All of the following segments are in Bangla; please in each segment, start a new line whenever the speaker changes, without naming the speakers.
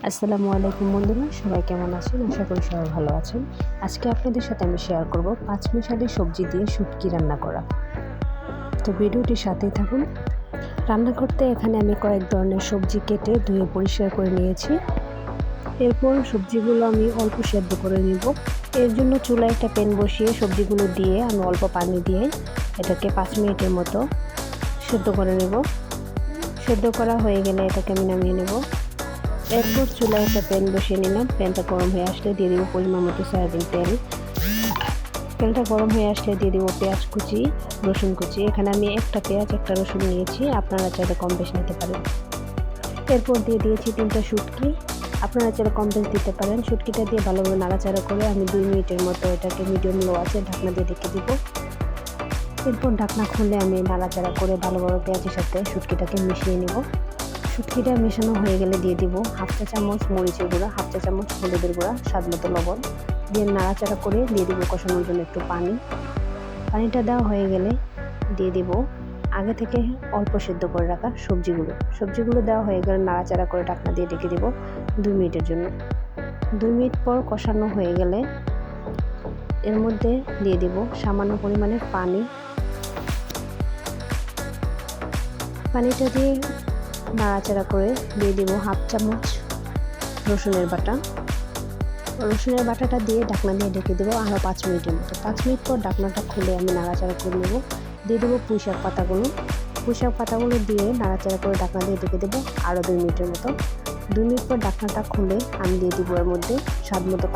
আসসালামু আলাইকুম বন্ধুরা, সবাই কেমন আছেন? আশা করি সবাই ভালো আছেন। আজকে আপনাদের সাথে আমি শেয়ার করব পাঁচমিশালি সবজি দিয়ে শুটকি রান্না করা। তো ভিডিওটির সাথেই থাকুন। রান্না করতে এখানে আমি কয়েক ধরনের সবজি কেটে ধুয়ে পরিষ্কার করে নিয়েছি। এরপর সবজিগুলো আমি অল্প সেদ্ধ করে নিব। এর জন্য চুলায় একটা প্যান বসিয়ে সবজিগুলো দিয়ে আমি অল্প পানি দিয়ে এটাকে 5 মিনিটের মতো সেদ্ধ করে নেব। সেদ্ধ করা হয়ে গেলে এটাকে আমি নামিয়ে নেব। এরপর চুলায় একটা প্যান বসিয়ে নিলাম। প্যানটা গরম হয়ে আসলে দিয়ে দিব পরিমাণ মতো সয়াবিন তেল। তেলটা গরম হয়ে আসলে দিয়ে দিব পেঁয়াজ কুচি, রসুন কুচি। এখানে আমি একটা পেঁয়াজ একটা রসুন নিয়েছি, আপনারা চাইলে কম বেশি নিতে পারেন। এরপর দিয়ে দিয়েছি 3টা শুটকি, আপনারা চাইলে কম বেশি দিতে পারেন। শুটকিটা দিয়ে ভালোভাবে নাড়াচাড়া করে আমি 2 মিনিটের মতো এটাকে মিডিয়াম লো আছে ঢাকনা দিয়ে ঢেকে দিব। এরপর ঢাকনা খুলে আমি নাড়াচাড়া করে ভালোভাবে পেঁয়াজের সাথে শুটকিটাকে মিশিয়ে নেব। শুটকিটা মেশানো হয়ে গেলে দিয়ে দিব হাফ চা চামচ মরিচের গুঁড়া, হাফ চা চামচ হলুদের গুঁড়া, স্বাদ মতো লবণ দিয়ে নাড়াচাড়া করে দিয়ে দিব কষানোর জন্য একটু পানি। পানিটা দেওয়া হয়ে গেলে দিয়ে দিব আগে থেকে অল্প সেদ্ধ করে রাখা সবজিগুলো দেওয়া হয়ে গেলে নাড়াচাড়া করে ঢাকনা দিয়ে ঢেকে দিব 2 মিনিটের জন্য। 2 মিনিট পর কষানো হয়ে গেলে এর মধ্যে দিয়ে দিব সামান্য পরিমাণে পানিটা দিয়ে নাড়াচাড়া করে দিয়ে দিব হাফ চামচ রসুনের বাটাটা দিয়ে ঢাকনা দিয়ে ঢেকে দেবো আরও 5 মিনিটের মতো। 5 মিনিট পর ঢাকনাটা খুলে আমি নাড়াচাড়া করে নেব। দিয়ে দেবো পুঁই শাক পাতাগুলো দিয়ে নাড়াচাড়া করে ঢাকনা দিয়ে ঢেকে দেবো আরও 2 মিনিটের মতো। 2 মিনিট পর ঢাকনাটা খুলে আমি দিয়ে দিব এর মধ্যে স্বাদ মতো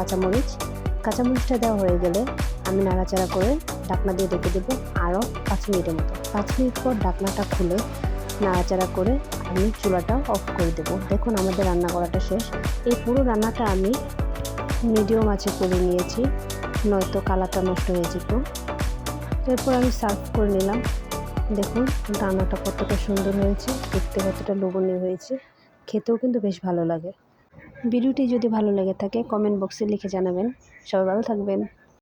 কাঁচামরিচটা দেওয়া হয়ে গেলে আমি নাড়াচাড়া করে ঢাকনা দিয়ে ঢেকে দেবো আরও 5 মিনিটের মতো। 5 মিনিট পর ঢাকনাটা খুলে নাড়াচাড়া করে আমি চুলাটা অফ করে দেবো। দেখুন আমাদের রান্না করাটা শেষ। এই পুরো রান্নাটা আমি মিডিয়াম আঁচে করে নিয়েছি, নয়তো কালারটা নষ্ট হয়ে যেত। এরপর আমি সার্ভ করে নিলাম। দেখুন রান্নাটা কতটা সুন্দর হয়েছে, দেখতে কতটা লোভনীয় হয়েছে, খেতেও কিন্তু বেশ ভালো লাগে। ভিডিওটি যদি ভালো লেগে থাকে কমেন্ট বক্সে লিখে জানাবেন। সবাই ভালো থাকবেন।